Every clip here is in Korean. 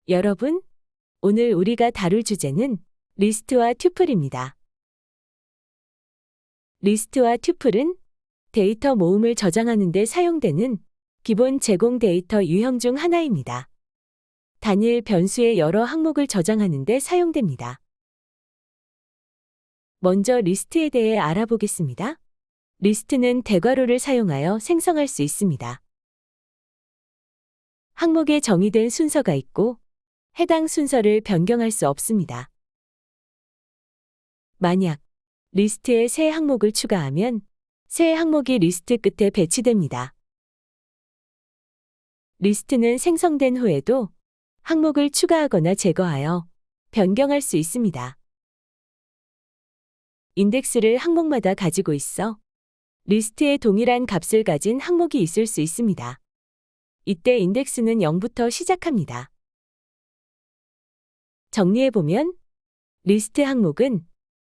여러분, 오늘 우리가 다룰 주제는 리스트와 튜플입니다. 리스트와 튜플은 데이터 모음을 저장하는 데 사용되는 기본 제공 데이터 유형 중 하나입니다. 단일 변수의 여러 항목을 저장하는 데 사용됩니다. 먼저 리스트에 대해 알아보겠습니다. 리스트는 대괄호를 사용하여 생성할 수 있습니다. 항목에 정의된 순서가 있고 해당 순서를 변경할 수 없습니다. 만약 리스트에 새 항목을 추가하면 새 항목이 리스트 끝에 배치됩니다. 리스트는 생성된 후에도 항목을 추가하거나 제거하여 변경할 수 있습니다. 인덱스를 항목마다 가지고 있어 리스트에 동일한 값을 가진 항목이 있을 수 있습니다. 이때 인덱스는 0부터 시작합니다. 정리해보면 리스트 항목은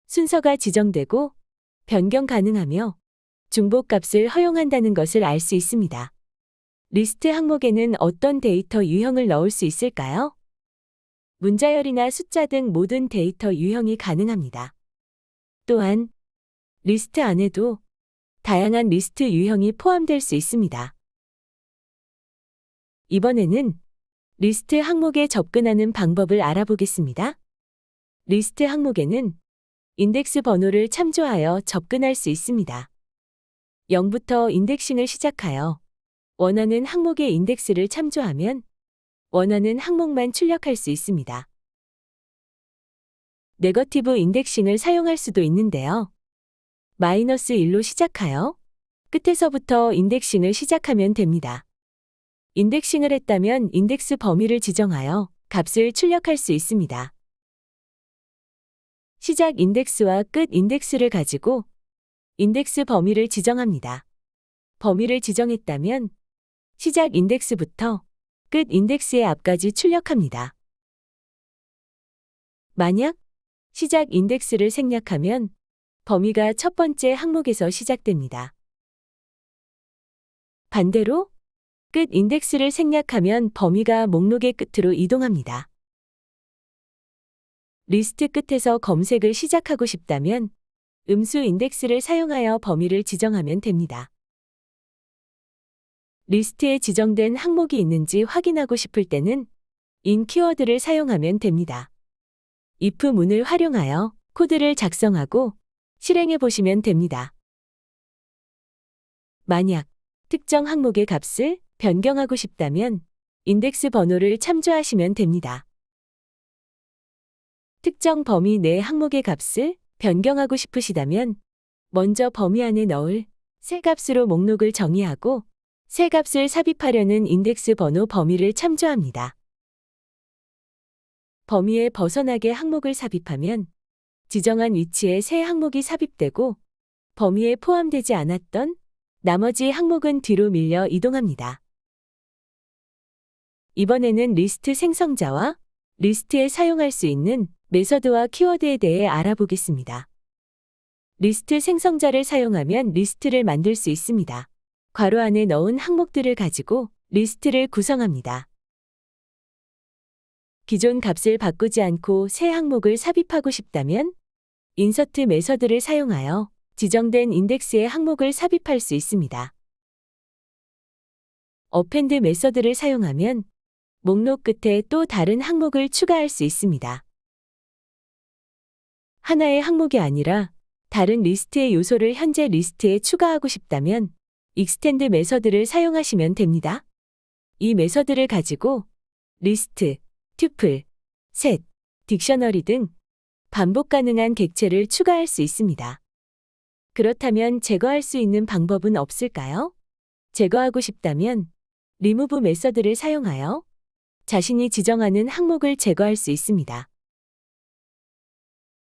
순서가 지정되고 변경 가능하며 중복값을 허용한다는 것을 알 수 있습니다. 리스트 항목에는 어떤 데이터 유형을 넣을 수 있을까요? 문자열이나 숫자 등 모든 데이터 유형이 가능합니다. 또한 리스트 안에도 다양한 리스트 유형이 포함될 수 있습니다. 이번에는 리스트 항목에 접근하는 방법을 알아보겠습니다. 리스트 항목에는 인덱스 번호를 참조하여 접근할 수 있습니다. 0부터 인덱싱을 시작하여 원하는 항목의 인덱스를 참조하면 원하는 항목만 출력할 수 있습니다. 네거티브 인덱싱을 사용할 수도 있는데요. -1로 시작하여 끝에서부터 인덱싱을 시작하면 됩니다. 인덱싱을 했다면 인덱스 범위를 지정하여 값을 출력할 수 있습니다. 시작 인덱스와 끝 인덱스를 가지고 인덱스 범위를 지정합니다. 범위를 지정했다면 시작 인덱스부터 끝 인덱스의 앞까지 출력합니다. 만약 시작 인덱스를 생략하면 범위가 첫 번째 항목에서 시작됩니다. 반대로 끝 인덱스를 생략하면 범위가 목록의 끝으로 이동합니다. 리스트 끝에서 검색을 시작하고 싶다면 음수 인덱스를 사용하여 범위를 지정하면 됩니다. 리스트에 지정된 항목이 있는지 확인하고 싶을 때는 in 키워드를 사용하면 됩니다. if 문을 활용하여 코드를 작성하고 실행해 보시면 됩니다. 만약 특정 항목의 값을 변경하고 싶다면 인덱스 번호를 참조하시면 됩니다. 특정 범위 내 항목의 값을 변경하고 싶으시다면 먼저 범위 안에 넣을 새 값으로 목록을 정의하고 새 값을 삽입하려는 인덱스 번호 범위를 참조합니다. 범위에 벗어나게 항목을 삽입하면 지정한 위치에 새 항목이 삽입되고 범위에 포함되지 않았던 나머지 항목은 뒤로 밀려 이동합니다. 이번에는 리스트 생성자와 리스트에 사용할 수 있는 메서드와 키워드에 대해 알아보겠습니다. 리스트 생성자를 사용하면 리스트를 만들 수 있습니다. 괄호 안에 넣은 항목들을 가지고 리스트를 구성합니다. 기존 값을 바꾸지 않고 새 항목을 삽입하고 싶다면 인서트 메서드를 사용하여 지정된 인덱스의 항목을 삽입할 수 있습니다. 어펜드 메서드를 사용하면 목록 끝에 또 다른 항목을 추가할 수 있습니다. 하나의 항목이 아니라 다른 리스트의 요소를 현재 리스트에 추가하고 싶다면 익스텐드 메서드를 사용하시면 됩니다. 이 메서드를 가지고 리스트, 튜플, 셋, 딕셔너리 등 반복 가능한 객체를 추가할 수 있습니다. 그렇다면 제거할 수 있는 방법은 없을까요? 제거하고 싶다면 remove 메서드를 사용하여 자신이 지정하는 항목을 제거할 수 있습니다.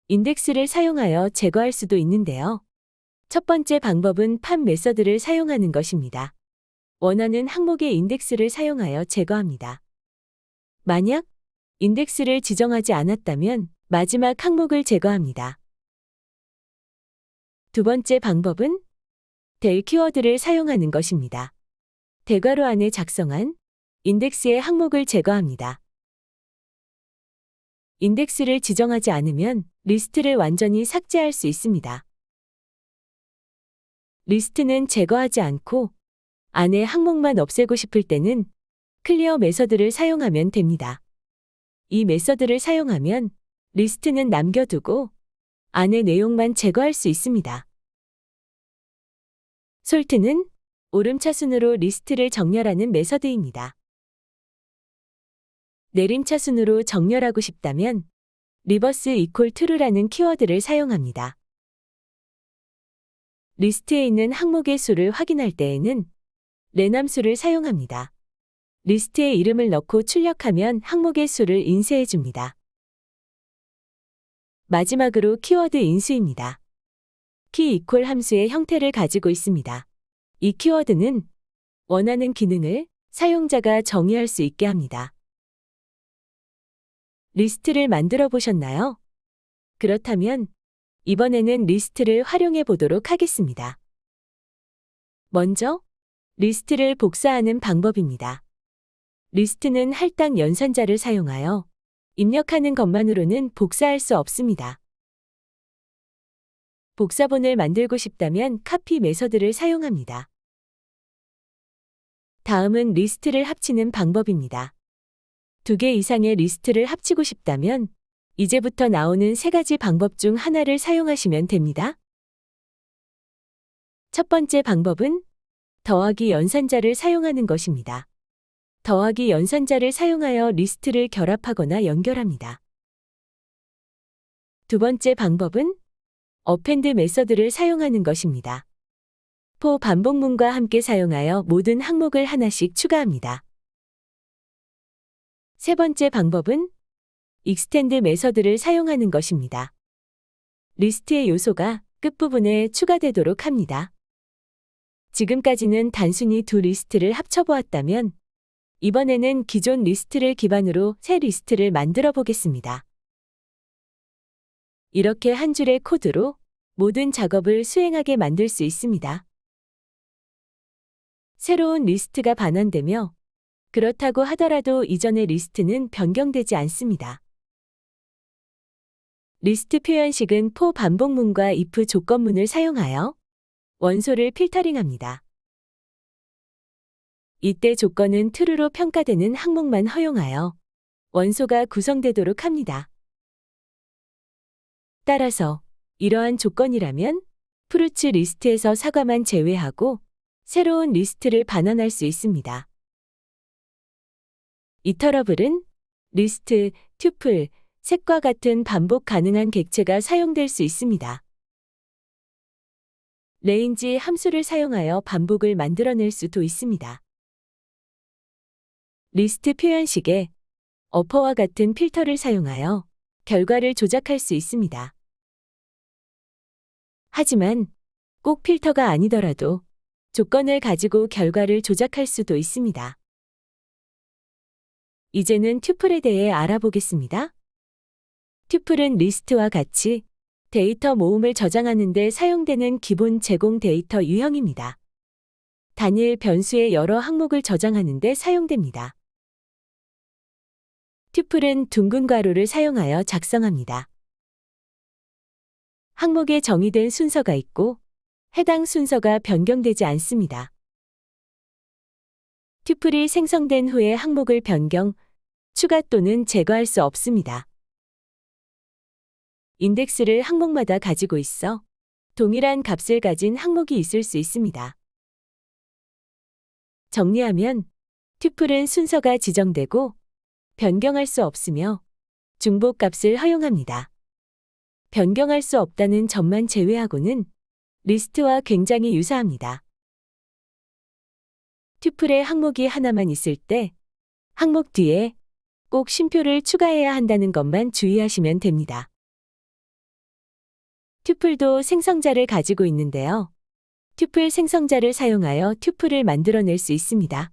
인덱스를 사용하여 제거할 수도 있는데요. 첫 번째 방법은 팝 메서드를 사용하는 것입니다. 원하는 항목의 인덱스를 사용하여 제거합니다. 만약 인덱스를 지정하지 않았다면 마지막 항목을 제거합니다. 두 번째 방법은 del 키워드를 사용하는 것입니다. 대괄호 안에 작성한 인덱스의 항목을 제거합니다. 인덱스를 지정하지 않으면 리스트를 완전히 삭제할 수 있습니다. 리스트는 제거하지 않고 안에 항목만 없애고 싶을 때는 클리어 메서드를 사용하면 됩니다. 이 메서드를 사용하면 리스트는 남겨두고 안의 내용만 제거할 수 있습니다. 솔트는 오름차순으로 리스트를 정렬하는 메서드입니다. 내림차순으로 정렬하고 싶다면 리버스 이퀄 true라는 키워드를 사용합니다. 리스트에 있는 항목의 수를 확인할 때에는 len 함수를 사용합니다. 리스트에 이름을 넣고 출력하면 항목의 수를 인쇄해 줍니다. 마지막으로 키워드 인수입니다. 키 이퀄 함수의 형태를 가지고 있습니다. 이 키워드는 원하는 기능을 사용자가 정의할 수 있게 합니다. 리스트를 만들어 보셨나요? 그렇다면 이번에는 리스트를 활용해 보도록 하겠습니다. 먼저 리스트를 복사하는 방법입니다. 리스트는 할당 연산자를 사용하여 입력하는 것만으로는 복사할 수 없습니다. 복사본을 만들고 싶다면 카피 메서드를 사용합니다. 다음은 리스트를 합치는 방법입니다. 2개 이상의 리스트를 합치고 싶다면 이제부터 나오는 3가지 방법 중 하나를 사용하시면 됩니다. 첫 번째 방법은 더하기 연산자를 사용하는 것입니다. 더하기 연산자를 사용하여 리스트를 결합하거나 연결합니다. 두 번째 방법은 append 메서드를 사용하는 것입니다. for 반복문과 함께 사용하여 모든 항목을 하나씩 추가합니다. 세 번째 방법은 extend 메서드를 사용하는 것입니다. 리스트의 요소가 끝부분에 추가되도록 합니다. 지금까지는 단순히 2 리스트를 합쳐보았다면 이번에는 기존 리스트를 기반으로 새 리스트를 만들어 보겠습니다. 이렇게 한 줄의 코드로 모든 작업을 수행하게 만들 수 있습니다. 새로운 리스트가 반환되며 그렇다고 하더라도 이전의 리스트는 변경되지 않습니다. 리스트 표현식은 for 반복문과 if 조건문을 사용하여 원소를 필터링합니다. 이때 조건은 true로 평가되는 항목만 허용하여 원소가 구성되도록 합니다. 따라서 이러한 조건이라면 프루츠 리스트에서 사과만 제외하고 새로운 리스트를 반환할 수 있습니다. 이터러블은 리스트, 튜플, 색과 같은 반복 가능한 객체가 사용될 수 있습니다. 레인지 함수를 사용하여 반복을 만들어낼 수도 있습니다. 리스트 표현식에 어퍼와 같은 필터를 사용하여 결과를 조작할 수 있습니다. 하지만 꼭 필터가 아니더라도 조건을 가지고 결과를 조작할 수도 있습니다. 이제는 튜플에 대해 알아보겠습니다. 튜플은 리스트와 같이 데이터 모음을 저장하는 데 사용되는 기본 제공 데이터 유형입니다. 단일 변수의 여러 항목을 저장하는 데 사용됩니다. 튜플은 둥근 괄호를 사용하여 작성합니다. 항목에 정의된 순서가 있고 해당 순서가 변경되지 않습니다. 튜플이 생성된 후에 항목을 변경, 추가 또는 제거할 수 없습니다. 인덱스를 항목마다 가지고 있어 동일한 값을 가진 항목이 있을 수 있습니다. 정리하면 튜플은 순서가 지정되고 변경할 수 없으며 중복값을 허용합니다. 변경할 수 없다는 점만 제외하고는 리스트와 굉장히 유사합니다. 튜플에 항목이 하나만 있을 때 항목 뒤에 꼭 쉼표를 추가해야 한다는 것만 주의하시면 됩니다. 튜플도 생성자를 가지고 있는데요. 튜플 생성자를 사용하여 튜플을 만들어낼 수 있습니다.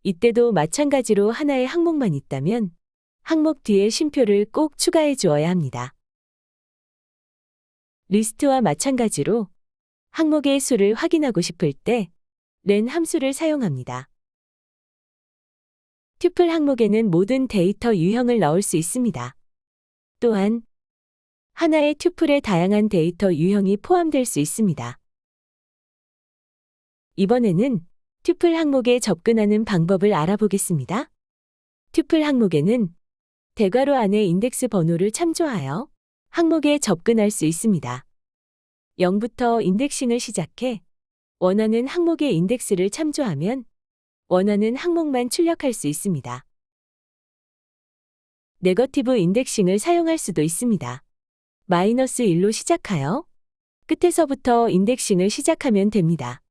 이때도 마찬가지로 하나의 항목만 있다면 항목 뒤에 쉼표를 꼭 추가해 주어야 합니다. 리스트와 마찬가지로 항목의 수를 확인하고 싶을 때 len 함수를 사용합니다. 튜플 항목에는 모든 데이터 유형을 넣을 수 있습니다. 또한 하나의 튜플에 다양한 데이터 유형이 포함될 수 있습니다. 이번에는 튜플 항목에 접근하는 방법을 알아보겠습니다. 튜플 항목에는 대괄호 안에 인덱스 번호를 참조하여 항목에 접근할 수 있습니다. 0부터 인덱싱을 시작해 원하는 항목의 인덱스를 참조하면 원하는 항목만 출력할 수 있습니다. 네거티브 인덱싱을 사용할 수도 있습니다. -1로 시작하여 끝에서부터 인덱싱을 시작하면 됩니다.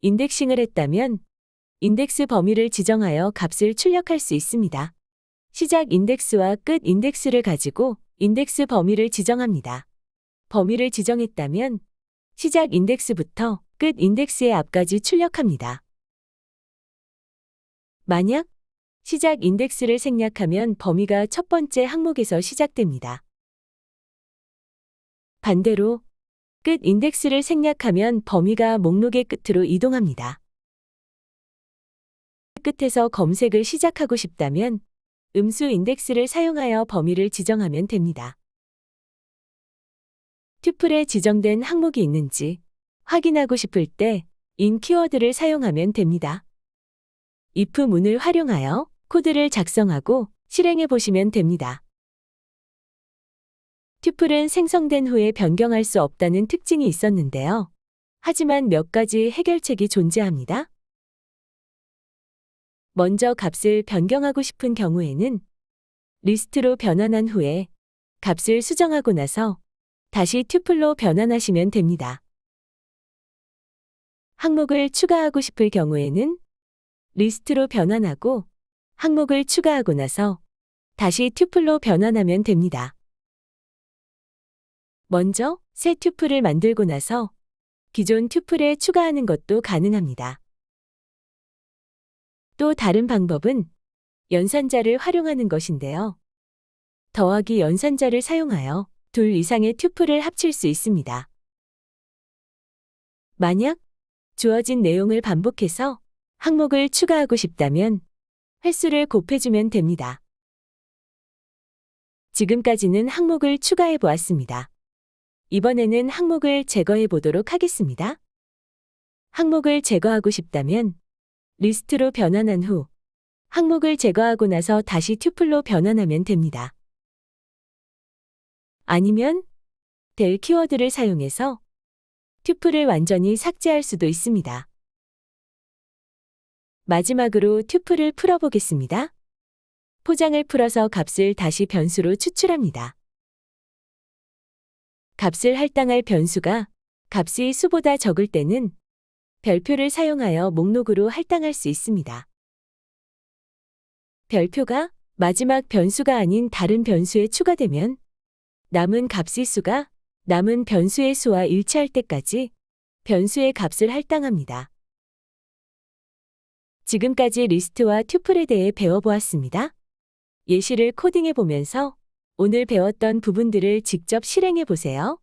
인덱싱을 했다면 인덱스 범위를 지정하여 값을 출력할 수 있습니다. 시작 인덱스와 끝 인덱스를 가지고 인덱스 범위를 지정합니다. 범위를 지정했다면 시작 인덱스부터 끝 인덱스의 앞까지 출력합니다. 만약 시작 인덱스를 생략하면 범위가 첫 번째 항목에서 시작됩니다. 반대로 끝 인덱스를 생략하면 범위가 목록의 끝으로 이동합니다. 끝에서 검색을 시작하고 싶다면 음수 인덱스를 사용하여 범위를 지정하면 됩니다. 튜플에 지정된 항목이 있는지 확인하고 싶을 때 in 키워드를 사용하면 됩니다. if 문을 활용하여 코드를 작성하고 실행해 보시면 됩니다. 튜플은 생성된 후에 변경할 수 없다는 특징이 있었는데요. 하지만 몇 가지 해결책이 존재합니다. 먼저 값을 변경하고 싶은 경우에는 리스트로 변환한 후에 값을 수정하고 나서 다시 튜플로 변환하시면 됩니다. 항목을 추가하고 싶을 경우에는 리스트로 변환하고 항목을 추가하고 나서 다시 튜플로 변환하면 됩니다. 먼저 새 튜플을 만들고 나서 기존 튜플에 추가하는 것도 가능합니다. 또 다른 방법은 연산자를 활용하는 것인데요. 더하기 연산자를 사용하여 둘 이상의 튜플을 합칠 수 있습니다. 만약 주어진 내용을 반복해서 항목을 추가하고 싶다면 횟수를 곱해주면 됩니다. 지금까지는 항목을 추가해 보았습니다. 이번에는 항목을 제거해 보도록 하겠습니다. 항목을 제거하고 싶다면 리스트로 변환한 후 항목을 제거하고 나서 다시 튜플로 변환하면 됩니다. 아니면 del 키워드를 사용해서 튜플을 완전히 삭제할 수도 있습니다. 마지막으로 튜플을 풀어보겠습니다. 포장을 풀어서 값을 다시 변수로 추출합니다. 값을 할당할 변수가 값이 수보다 적을 때는 별표를 사용하여 목록으로 할당할 수 있습니다. 별표가 마지막 변수가 아닌 다른 변수에 추가되면 남은 값의 수가 남은 변수의 수와 일치할 때까지 변수의 값을 할당합니다. 지금까지 리스트와 튜플에 대해 배워보았습니다. 예시를 코딩해 보면서 오늘 배웠던 부분들을 직접 실행해 보세요.